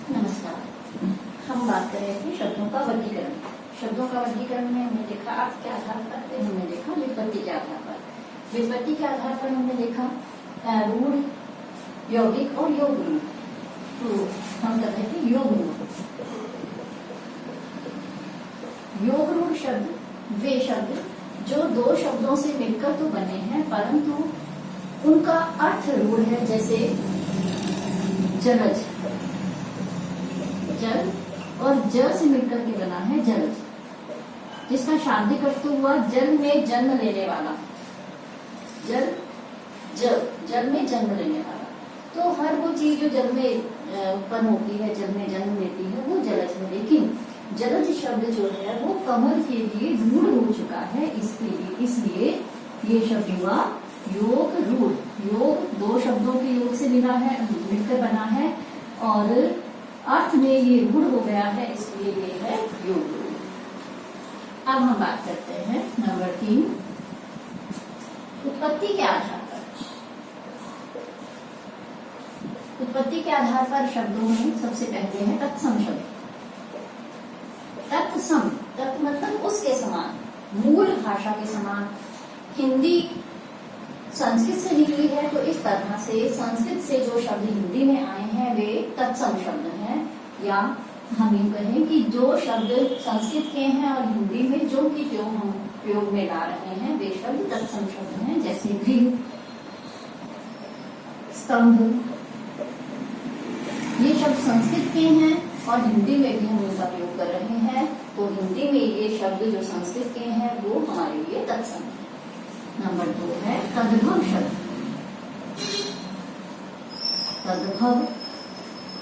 नमस्कार। हम बात कर रहे थे शब्दों का वर्गीकरण। शब्दों का वर्गीकरण में हमने देखा अर्थ के आधार पर, फिर हमने देखा व्युत्पत्ति के आधार पर। व्युत्पत्ति के आधार पर हमने देखा रूढ़, यौगिक और योग रूढ़। तो हम कर रहे थे योग रूढ़। योग रूढ़ शब्द वे शब्द जो दो शब्दों से मिलकर तो बने हैं, परंतु उनका अर्थ रूढ़ है। जैसे जलज, जल और ज से मिलकर के बना है जलज, जिसका शाब्दिक अर्थ हुआ जल में जन्म लेने वाला। जल में जन्म लेने वाला। तो हर वो चीज जो जल में उत्पन्न होती है, जल में जन्म लेती है, वो जलज है। लेकिन जलज शब्द जो है वो कमल के लिए रूढ़ हो चुका है। इसलिए ये शब्द हुआ योग रूढ़। योग दो शब्दों के योग से मिलकर बना है और अर्थ में ये रूढ़ हो गया है, इसलिए ये है योग रूढ़। अब हम बात करते हैं नंबर 3, उत्पत्ति के आधार पर। उत्पत्ति के आधार पर शब्दों में सबसे पहले है तत्सम शब्द। तत्सम, तत् मतलब उसके समान, मूल भाषा के समान। हिंदी संस्कृत से निकली है, तो इस तरह से संस्कृत से जो शब्द हिंदी में आए हैं वे तत्सम शब्द हैं। या हम यूं कहें कि जो शब्द संस्कृत के हैं और हिंदी में जो कि त्यों हम प्रयोग में ला रहे हैं, वे शब्द तत्सम शब्द हैं। जैसे गृह, स्तंभ, ये शब्द संस्कृत के हैं और हिंदी में भी हम इनका प्रयोग कर रहे हैं। तो हिंदी में ये शब्द जो संस्कृत के हैं वो हमारे लिए तत्सम है। नंबर 2 है तद्भव शब्द। तद्भव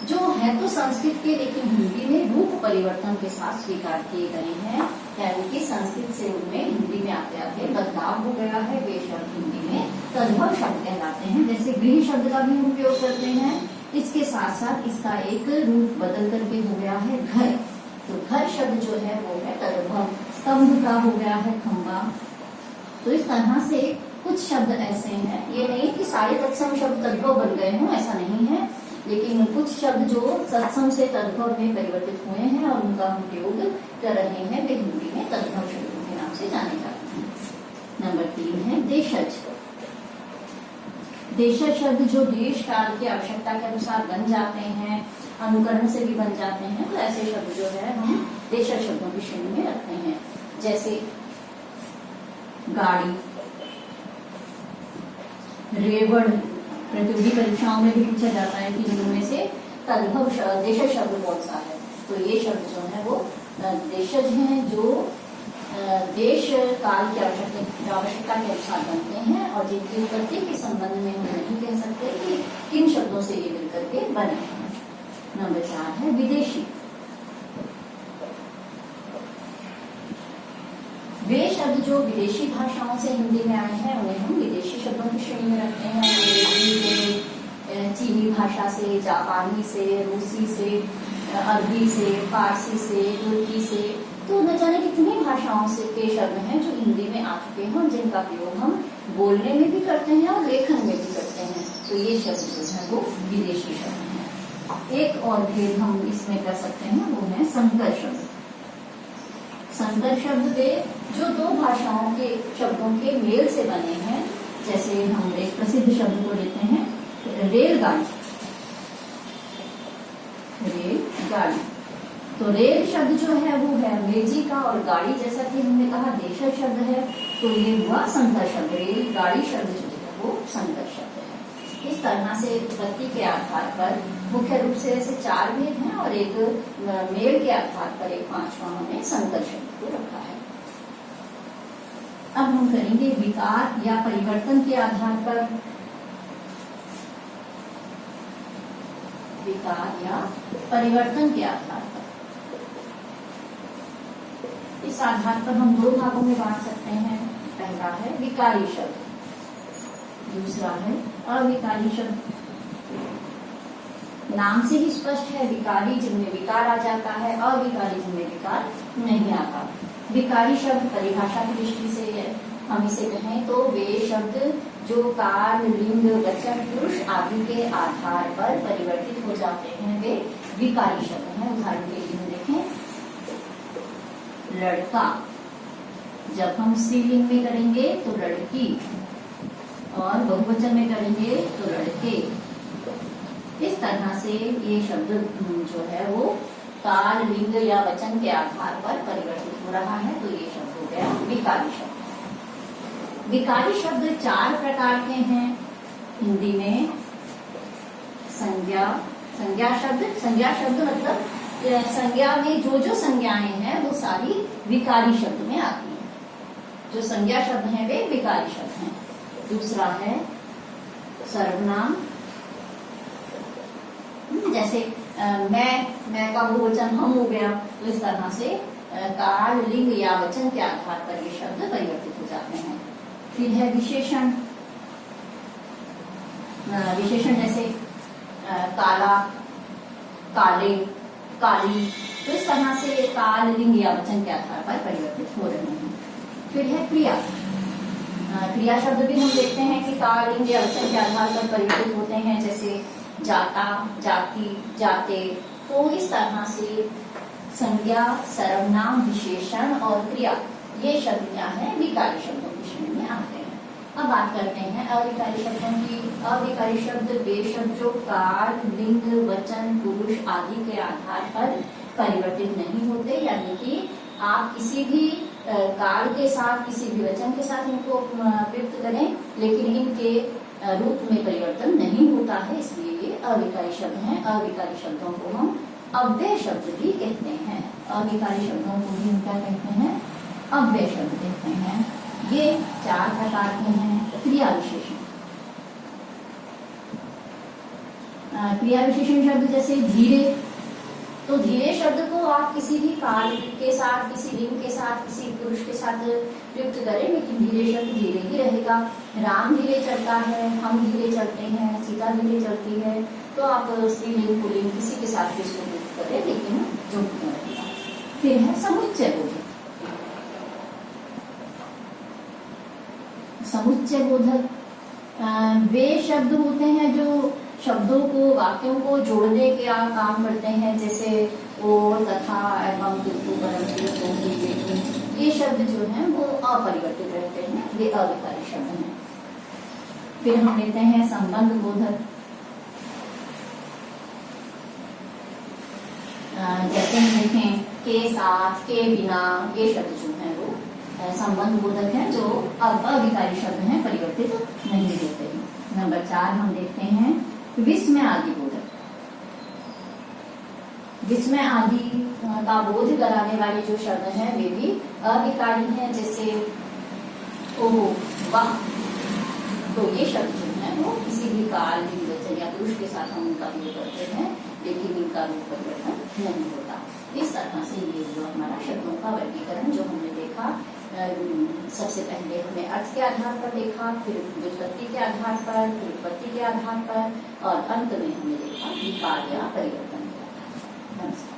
जो है तो संस्कृत के, लेकिन हिंदी में रूप परिवर्तन के साथ स्वीकार किए गए हैं। यानी कि संस्कृत से उनमें हिंदी में आते आते बदलाव हो गया है। वे शब्द हिंदी में तद्भव शब्द कहलाते हैं। जैसे गृह शब्द का भी हम उपयोग करते हैं, इसके साथ साथ इसका एक रूप बदल करके हो गया है घर। तो घर शब्द जो है वो है तद्भव। स्तंभ का हो गया है खंबा। तो इस तरह से कुछ शब्द ऐसे हैं, ये नहीं कि सारे तत्सम शब्द तद्भव बन गए हों, ऐसा नहीं है, लेकिन कुछ शब्द जो तत्सम से तद्भव में परिवर्तित हुए हैं और उनका हम प्रयोग कर रहे हैं, वे हिंदी में तद्भव शब्दों के नाम से जाने जाते हैं। नंबर 3 है देशज। देशज शब्द जो देश काल की आवश्यकता के अनुसार बन जाते हैं, अनुकरण से भी बन जाते हैं, तो ऐसे शब्द जो है हम देशज शब्दों की श्रेणी में रखते हैं। जैसे गाड़ी, रेवड़। प्रतियोगी परीक्षाओं में भी पूछा जाता है कि इनमें से तद्भव देशज शब्द कौन सा है। तो ये शब्द जो है वो देशज हैं, जो देश काल की आवश्यकता के अनुसार बनते हैं और जिनकी उत्पत्ति के संबंध में हम नहीं कह सकते कि किन शब्दों से ये मिलकर के बने हैं। नंबर 4 है विदेशी। वे शब्द जो विदेशी भाषाओं से हिंदी में आए हैं उन्हें हम विदेशी शब्दों की श्रेणी में रखते हैं। अंग्रेजी से, चीनी भाषा से, जापानी से, रूसी से, अरबी से, फारसी से, तुर्की से, तो न जाने कितनी भाषाओं से के शब्द हैं जो हिंदी में आ चुके हैं और जिनका प्रयोग हम बोलने में भी करते हैं और लेखन में भी करते हैं। तो ये शब्द जो है वो विदेशी शब्द हैं। एक और भेद हम इसमें कर सकते हैं, वो है संकर शब्द। संकर शब्द वे जो दो भाषाओं के शब्दों के मेल से बने हैं। जैसे हम एक प्रसिद्ध शब्द को लेते हैं रेलगाड़ी। रेलगाड़ी, तो रेल शब्द जो है वो है अंग्रेजी का और गाड़ी, जैसा कि हमने कहा, देशज शब्द है। तो ये हुआ संकर शब्द। रेलगाड़ी शब्द जो है वो संकर शब्द है। इस तरह से उत्पत्ति के आधार पर मुख्य रूप से ऐसे 4 भेद हैं और एक मेल के आधार पर एक 5वां हमने संकर शब्द को रखा है। अब हम करेंगे विकार या परिवर्तन के आधार पर। विकार या परिवर्तन के आधार पर, इस आधार पर हम 2 भागों में बांट सकते हैं। पहला है विकारी शब्द, दूसरा है अविकारी शब्द। नाम से ही स्पष्ट है, विकारी जिनमें विकार आ जाता है, अविकारी जिनमें विकार नहीं आता। विकारी शब्द परिभाषा की दृष्टि से हम इसे कहें तो वे शब्द जो काल, लिंग, वचन, पुरुष आदि के आधार पर परिवर्तित हो जाते हैं वे विकारी शब्द हैं। उदाहरण के लिए देखें, लड़का जब हम स्त्रीलिंग में करेंगे तो लड़की, और बहुवचन में करेंगे तो लड़के। इस तरह से ये शब्द जो है वो काल, लिंग या वचन के आधार पर परिवर्तित हो रहा है, तो ये शब्द हो गया विकारी शब्द। विकारी शब्द 4 प्रकार के हैं हिंदी में। संज्ञा शब्द मतलब संज्ञा में जो संज्ञाएं हैं वो सारी विकारी शब्द में आती हैं। जो संज्ञा शब्द हैं वे विकारी शब्द हैं। दूसरा है सर्वनाम, जैसे मैं का बहुवचन हम हो गया, तो इस तरह से काल, लिंग या वचन के आधार पर ये शब्द परिवर्तित हो जाते हैं। फिर है विशेषण। विशेषण जैसे काला, काले, काली, तो इस तरह से काल, लिंग या वचन के आधार पर परिवर्तित हो रहे हैं। फिर है क्रिया। क्रिया शब्द भी हम देखते हैं कि काल, लिंग या वचन के आधार पर परिवर्तित होते हैं, जैसे जाता, जाति, जाते। तो इस तरह से संज्ञा, सर्वनाम, विशेषण और क्रिया ये शब्द क्या है, विकारी शब्दों की श्रेणी में आते हैं। अब बात करते हैं अविकारी शब्दों की। अविकारी शब्द वे शब्द जो काल, लिंग, वचन, पुरुष आदि के आधार पर परिवर्तित नहीं होते, यानी कि आप किसी भी काल के साथ, किसी भी वचन के साथ इनको प्रयुक्त करें, लेकिन इनके रूप में परिवर्तन नहीं होता है, इसलिए ये अविकारी शब्द हैं। अविकारी शब्दों को हम अव्यय शब्द भी कहते हैं। अविकारी शब्दों को भी हम क्या कहते हैं, अव्यय शब्द कहते हैं। ये 4 प्रकार के हैं। क्रिया विशेषण। क्रिया विशेषण शब्द जैसे धीरे, तो धीरे शब्द को आप किसी भी काल के साथ, किसी लिंग के साथ, किसी पुरुष के साथ प्रयुक्त करें, लेकिन धीरे शब्द धीरे ही रहेगा। राम धीरे चलता है, हम धीरे चलते हैं, सीता धीरे चलती है, तो आप स्त्रीलिंग, पुल्लिंग किसी के साथ भी इसको प्रयुक्त करें, लेकिन जो रहेगा। फिर है समुच्चय बोधक। समुच्चय बोधक वे शब्द होते हैं जो शब्दों को, वाक्यों को जोड़ने का काम करते हैं, जैसे और, तथा, एवं, किंतु, परंतु, क्योंकि, लेकिन। ये शब्द जो हैं वो अपरिवर्तित रहते हैं, ये अविकारी शब्द हैं। फिर हम लेते हैं संबंध बोधक। जैसे हम देखें के साथ, के बिना, ये शब्द जो हैं वो संबंध बोधक हैं, जो अविकारी शब्द हैं, परिवर्तित नहीं होते। नंबर 4 हम देखते हैं विस्मय आदि बोधक। विस्मय आदि का बोध कराने वाले जो शब्द हैं वे भी अविकारी हैं, जैसे ओह, वाह। तो ये शब्द जो है वो किसी भी काल, लिंग, वचन या पुरुष के साथ हम उनका प्रयोग करते हैं, लेकिन इनका रूप परिवर्तन नहीं होता। इस तरह से ये जो हमारा शब्दों का वर्गीकरण जो हमने देखा, सबसे पहले हमने अर्थ के आधार पर देखा, फिर व्युत्पत्ति के आधार पर, फिर उत्पत्ति के आधार पर, और अंत में हमने देखा विकार या परिवर्तन के आधार पर। नमस्कार।